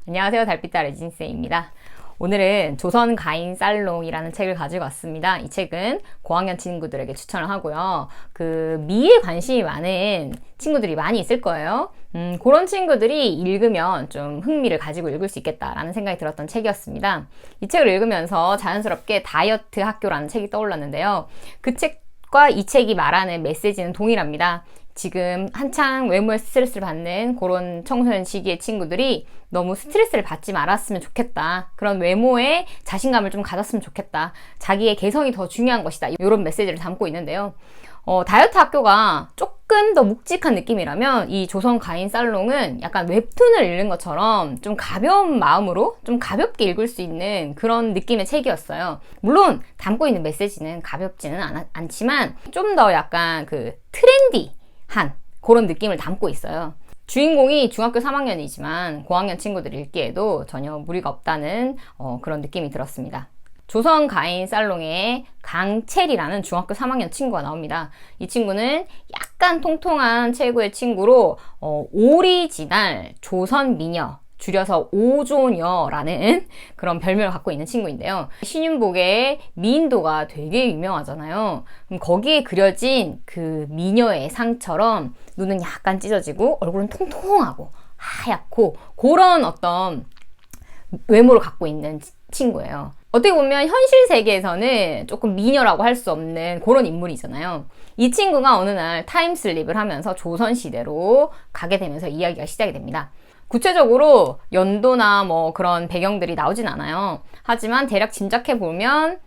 안녕하세요. 달빛달 에진쌤입니다. 오늘은 조선 가인 살롱이라는 책을 가지고 왔습니다. 이 책은 고학년 친구들에게 추천을 하고요. 미에 관심이 많은 친구들이 많이 있을 거예요. 그런 친구들이 읽으면 좀 흥미를 가지고 읽을 수 있겠다라는 생각이 들었던 책이었습니다. 이 책을 읽으면서 자연스럽게 다이어트 학교라는 책이 떠올랐는데요. 그 책과 이 책이 말하는 메시지는 동일합니다. 지금 한창 외모에 스트레스를 받는 그런 청소년 시기의 친구들이 너무 스트레스를 받지 말았으면 좋겠다. 그런 외모에 자신감을 좀 가졌으면 좋겠다. 자기의 개성이 더 중요한 것이다. 이런 메시지를 담고 있는데요. 다이어트 학교가 조금 더 묵직한 느낌이라면 이 조선 가인 살롱은 약간 웹툰을 읽는 것처럼 좀 가벼운 마음으로 좀 가볍게 읽을 수 있는 그런 느낌의 책이었어요. 물론 담고 있는 메시지는 가볍지는 않지만 좀 더 약간 트렌디한 그런 느낌을 담고 있어요. 주인공이 중학교 3학년이지만 고학년 친구들이 읽기에도 전혀 무리가 없다는 그런 느낌이 들었습니다. 조선 가인 살롱에 강채리라는 중학교 3학년 친구가 나옵니다. 이 친구는 약간 통통한 체구의 친구로 오리지널 조선 미녀, 줄여서 오조녀라는 그런 별명을 갖고 있는 친구인데요. 신윤복의 미인도가 되게 유명하잖아요. 그럼 거기에 그려진 그 미녀의 상처럼 눈은 약간 찢어지고 얼굴은 통통하고 하얗고 그런 어떤 외모를 갖고 있는 친구예요. 어떻게 보면 현실 세계에서는 조금 미녀라고 할 수 없는 그런 인물이잖아요. 이 친구가 어느 날 타임슬립을 하면서 조선시대로 가게 되면서 이야기가 시작이 됩니다. 구체적으로 연도나 그런 배경들이 나오진 않아요. 하지만 대략 짐작해보면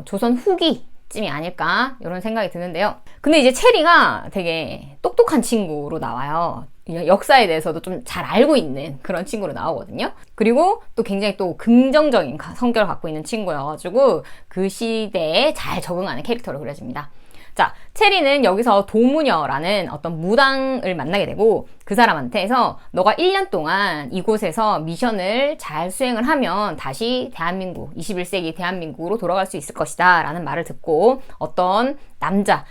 조선 후기쯤이 아닐까 이런 생각이 드는데요. 근데 이제 체리가 되게 똑똑한 친구로 나와요. 역사에 대해서도 좀 잘 알고 있는 그런 친구로 나오거든요. 그리고 또 굉장히 또 긍정적인 성격을 갖고 있는 친구여가지고 그 시대에 잘 적응하는 캐릭터로 그려집니다. 자, 체리는 여기서 도무녀라는 어떤 무당을 만나게 되고 그 사람한테서 너가 1년 동안 이곳에서 미션을 잘 수행을 하면 다시 대한민국, 21세기 대한민국으로 돌아갈 수 있을 것이다 라는 말을 듣고 어떤 남자와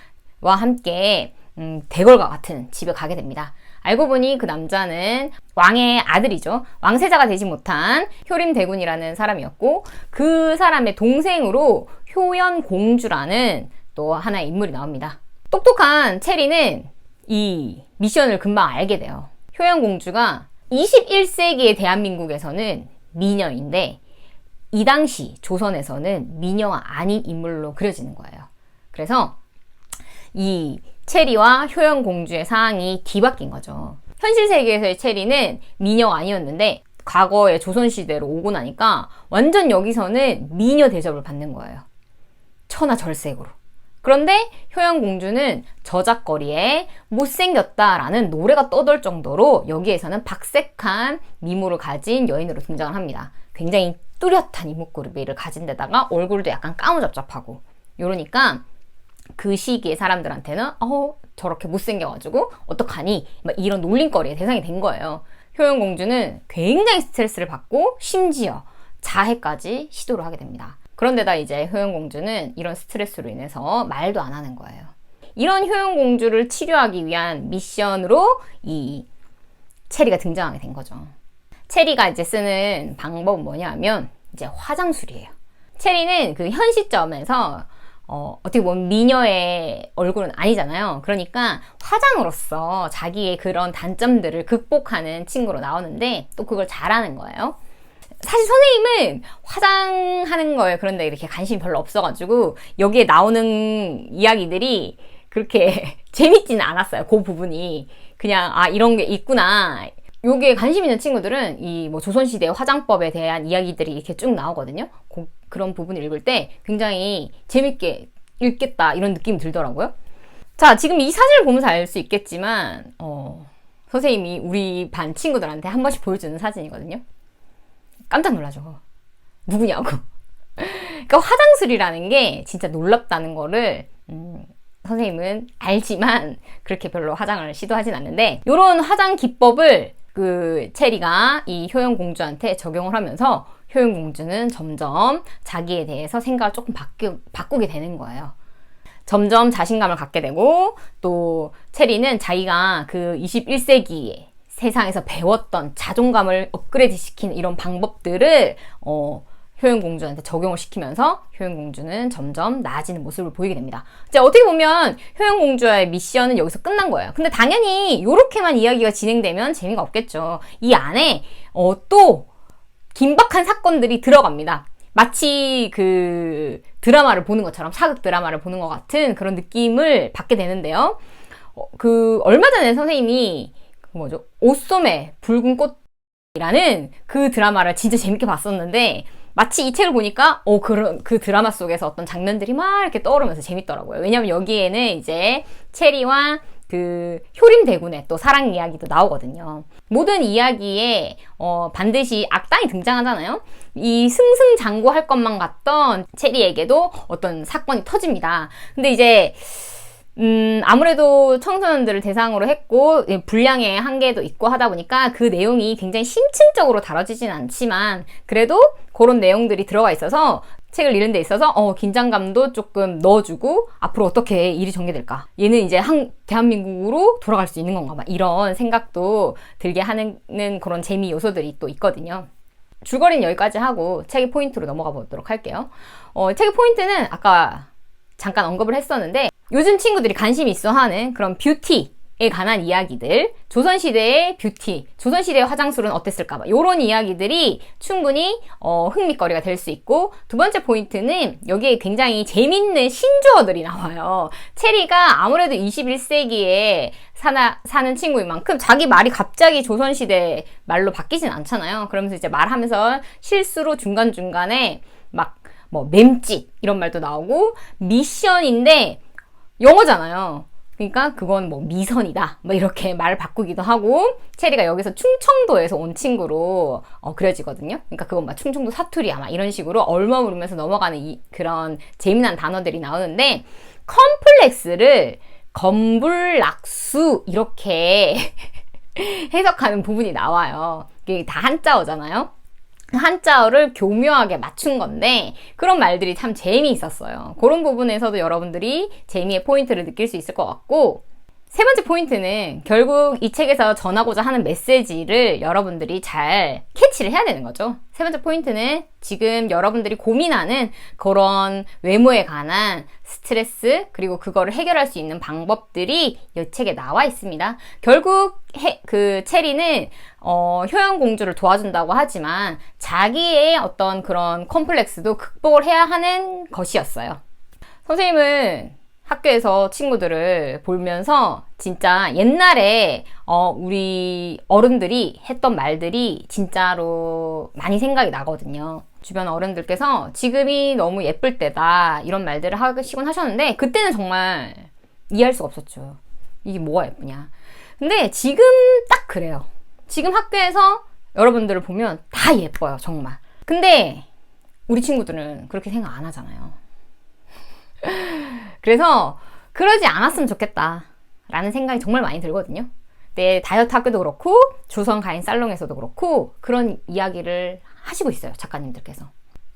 함께 대궐과 같은 집에 가게 됩니다. 알고 보니 그 남자는 왕의 아들이죠. 왕세자가 되지 못한 효림대군이라는 사람이었고 그 사람의 동생으로 효연공주라는 또 하나의 인물이 나옵니다. 똑똑한 체리는 이 미션을 금방 알게 돼요. 효연공주가 21세기의 대한민국에서는 미녀인데 이 당시 조선에서는 미녀가 아닌 인물로 그려지는 거예요. 그래서 이 체리와 효연공주의 상황이 뒤바뀐 거죠. 현실 세계에서의 체리는 미녀가 아니었는데 과거의 조선시대로 오고 나니까 완전 여기서는 미녀 대접을 받는 거예요. 천하절색으로. 그런데 효연공주는 저작거리에 못생겼다라는 노래가 떠돌 정도로 여기에서는 박색한 미모를 가진 여인으로 등장을 합니다. 굉장히 뚜렷한 이목구비를 가진 데다가 얼굴도 약간 까무잡잡하고 이러니까 그 시기의 사람들한테는 저렇게 못생겨가지고 어떡하니? 막 이런 놀림거리의 대상이 된 거예요. 효연공주는 굉장히 스트레스를 받고 심지어 자해까지 시도를 하게 됩니다. 그런데다 이제 효연공주는 이런 스트레스로 인해서 말도 안 하는 거예요. 이런 효연공주를 치료하기 위한 미션으로 이 체리가 등장하게 된 거죠. 체리가 이제 쓰는 방법은 뭐냐면 이제 화장술이에요. 체리는 그 현 시점에서 어떻게 보면 미녀의 얼굴은 아니잖아요. 그러니까 화장으로서 자기의 그런 단점들을 극복하는 친구로 나오는데 또 그걸 잘하는 거예요. 사실 선생님은 화장하는 거에 그런데 이렇게 관심이 별로 없어가지고 여기에 나오는 이야기들이 그렇게 재밌지는 않았어요. 그 부분이 그냥 이런 게 있구나. 여기에 관심 있는 친구들은 이 조선시대의 화장법에 대한 이야기들이 이렇게 쭉 나오거든요. 그런 부분을 읽을 때 굉장히 재밌게 읽겠다 이런 느낌이 들더라고요. 자, 지금 이 사진을 보면서 알 수 있겠지만 선생님이 우리 반 친구들한테 한 번씩 보여주는 사진이거든요. 깜짝 놀라죠. 누구냐고. 그러니까 화장술이라는 게 진짜 놀랍다는 거를 선생님은 알지만 그렇게 별로 화장을 시도하진 않는데 이런 화장 기법을 그 체리가 이 효연공주한테 적용을 하면서 효연공주는 점점 자기에 대해서 생각을 조금 바꾸게 되는 거예요. 점점 자신감을 갖게 되고 또 체리는 자기가 그 21세기에 세상에서 배웠던 자존감을 업그레이드 시키는 이런 방법들을 효연공주한테 적용을 시키면서 효연공주는 점점 나아지는 모습을 보이게 됩니다. 자, 어떻게 보면 효연공주의 미션은 여기서 끝난 거예요. 근데 당연히 이렇게만 이야기가 진행되면 재미가 없겠죠. 이 안에 또 긴박한 사건들이 들어갑니다. 마치 그 드라마를 보는 것처럼, 사극 드라마를 보는 것 같은 그런 느낌을 받게 되는데요. 얼마 전에 선생님이 옷소매 붉은 꽃이라는 그 드라마를 진짜 재밌게 봤었는데, 마치 이 책을 보니까 그 드라마 속에서 어떤 장면들이 막 이렇게 떠오르면서 재밌더라고요. 왜냐면 여기에는 이제 체리와 그 효림대군의 또 사랑 이야기도 나오거든요. 모든 이야기에 반드시 악당이 등장하잖아요. 이 승승장구할 것만 같던 체리에게도 어떤 사건이 터집니다. 근데 이제 아무래도 청소년들을 대상으로 했고 분량의 한계도 있고 하다 보니까 그 내용이 굉장히 심층적으로 다뤄지진 않지만 그래도 그런 내용들이 들어가 있어서 책을 읽는 데 있어서 긴장감도 조금 넣어주고 앞으로 어떻게 일이 전개될까, 얘는 이제 대한민국으로 돌아갈 수 있는 건가, 막 이런 생각도 들게 하는 그런 재미 요소들이 또 있거든요. 줄거리는 여기까지 하고 책의 포인트로 넘어가 보도록 할게요. 책의 포인트는 아까 잠깐 언급을 했었는데, 요즘 친구들이 관심이 있어 하는 그런 뷰티에 관한 이야기들, 조선시대의 뷰티, 조선시대의 화장술은 어땠을까, 이런 이야기들이 충분히 흥미거리가 될 수 있고, 두 번째 포인트는 여기에 굉장히 재밌는 신조어들이 나와요. 체리가 아무래도 21세기에 사는 친구인 만큼 자기 말이 갑자기 조선시대 말로 바뀌진 않잖아요. 그러면서 이제 말하면서 실수로 중간중간에 맴짓 이런 말도 나오고, 미션인데 영어잖아요. 그러니까 그건 미선이다, 이렇게 말을 바꾸기도 하고, 체리가 여기서 충청도에서 온 친구로 그려지거든요. 그러니까 그건 충청도 사투리야, 이런 식으로 얼머무르면서 넘어가는 그런 재미난 단어들이 나오는데, 컴플렉스를 검불락수 이렇게 해석하는 부분이 나와요. 이게 다 한자어잖아요. 한자어를 교묘하게 맞춘 건데, 그런 말들이 참 재미있었어요. 그런 부분에서도 여러분들이 재미의 포인트를 느낄 수 있을 것 같고, 세 번째 포인트는 결국 이 책에서 전하고자 하는 메시지를 여러분들이 잘 캐치를 해야 되는 거죠. 세 번째 포인트는 지금 여러분들이 고민하는 그런 외모에 관한 스트레스, 그리고 그거를 해결할 수 있는 방법들이 이 책에 나와 있습니다. 결국 그 체리는 효연공주를 도와준다고 하지만 자기의 어떤 그런 컴플렉스도 극복을 해야 하는 것이었어요. 선생님은 학교에서 친구들을 보면서 진짜 옛날에 우리 어른들이 했던 말들이 진짜로 많이 생각이 나거든요. 주변 어른들께서 지금이 너무 예쁠 때다 이런 말들을 하시곤 하셨는데, 그때는 정말 이해할 수가 없었죠. 이게 뭐가 예쁘냐. 근데 지금 딱 그래요. 지금 학교에서 여러분들을 보면 다 예뻐요, 정말. 근데 우리 친구들은 그렇게 생각 안 하잖아요. 그래서 그러지 않았으면 좋겠다 라는 생각이 정말 많이 들거든요. 내 다이어트 학교도 그렇고 조선 가인 살롱에서도 그렇고 그런 이야기를 하시고 있어요, 작가님들께서.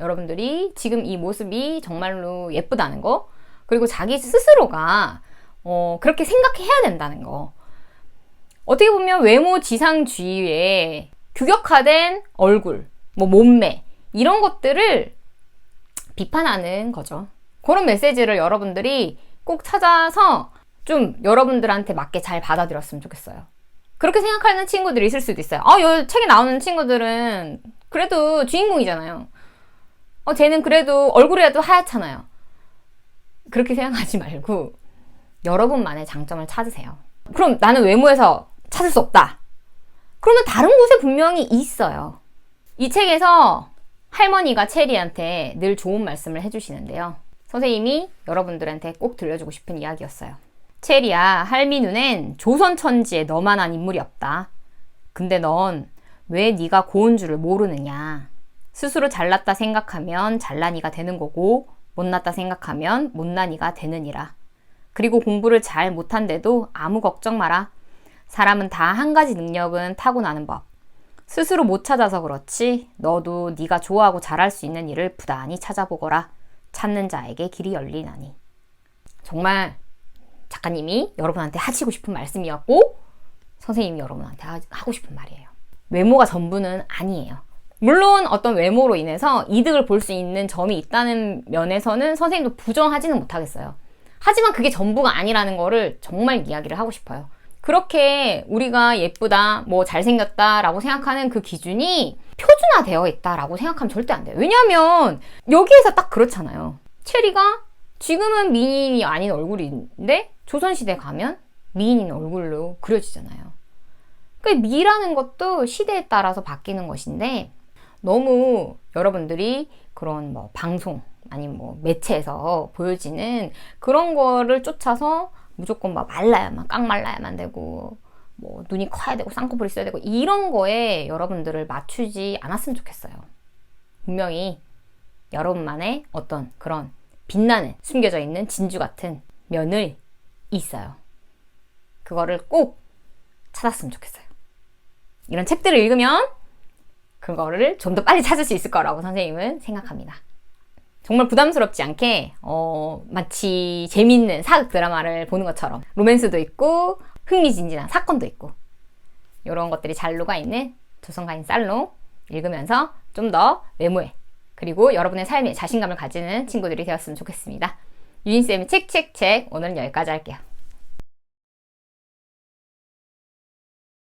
여러분들이 지금 이 모습이 정말로 예쁘다는 거, 그리고 자기 스스로가 그렇게 생각해야 된다는 거. 어떻게 보면 외모 지상주의에 규격화된 얼굴, 몸매 이런 것들을 비판하는 거죠. 그런 메시지를 여러분들이 꼭 찾아서 좀 여러분들한테 맞게 잘 받아들였으면 좋겠어요. 그렇게 생각하는 친구들이 있을 수도 있어요. 이 책에 나오는 친구들은 그래도 주인공이잖아요. 쟤는 그래도 얼굴이라도 하얗잖아요. 그렇게 생각하지 말고 여러분만의 장점을 찾으세요. 그럼 나는 외모에서 찾을 수 없다. 그러면 다른 곳에 분명히 있어요. 이 책에서 할머니가 체리한테 늘 좋은 말씀을 해주시는데요. 선생님이 여러분들한테 꼭 들려주고 싶은 이야기였어요. 체리야, 할미 눈엔 조선 천지에 너만한 인물이 없다. 근데 넌 왜 네가 고운 줄을 모르느냐. 스스로 잘났다 생각하면 잘난이가 되는 거고 못났다 생각하면 못난이가 되느니라. 그리고 공부를 잘 못한데도 아무 걱정 마라. 사람은 다 한 가지 능력은 타고나는 법. 스스로 못 찾아서 그렇지 너도 네가 좋아하고 잘할 수 있는 일을 부단히 찾아보거라. 찾는 자에게 길이 열리나니. 정말 작가님이 여러분한테 하시고 싶은 말씀이었고, 선생님이 여러분한테 하고 싶은 말이에요. 외모가 전부는 아니에요. 물론 어떤 외모로 인해서 이득을 볼 수 있는 점이 있다는 면에서는 선생님도 부정하지는 못하겠어요. 하지만 그게 전부가 아니라는 거를 정말 이야기를 하고 싶어요. 그렇게 우리가 예쁘다, 뭐 잘생겼다 라고 생각하는 그 기준이 표준화되어 있다라고 생각하면 절대 안 돼요. 왜냐하면 여기에서 딱 그렇잖아요. 체리가 지금은 미인이 아닌 얼굴인데 조선시대 가면 미인인 얼굴로 그려지잖아요. 그러니까 미라는 것도 시대에 따라서 바뀌는 것인데 너무 여러분들이 그런 뭐 방송 아니면 뭐 매체에서 보여지는 그런 거를 쫓아서 무조건 막 말라야만 깡 말라야만 되고 뭐 눈이 커야 되고 쌍꺼풀이 있어야 되고 이런 거에 여러분들을 맞추지 않았으면 좋겠어요. 분명히 여러분만의 어떤 그런 빛나는 숨겨져 있는 진주 같은 면을 있어요. 그거를 꼭 찾았으면 좋겠어요. 이런 책들을 읽으면 그거를 좀 더 빨리 찾을 수 있을 거라고 선생님은 생각합니다. 정말 부담스럽지 않게 마치 재밌는 사극 드라마를 보는 것처럼 로맨스도 있고 흥미진진한 사건도 있고 이런 것들이 잘 녹아있는 조선가인 살롱 읽으면서 좀 더 외모에 그리고 여러분의 삶에 자신감을 가지는 친구들이 되었으면 좋겠습니다. 유진쌤의 책 오늘은 여기까지 할게요.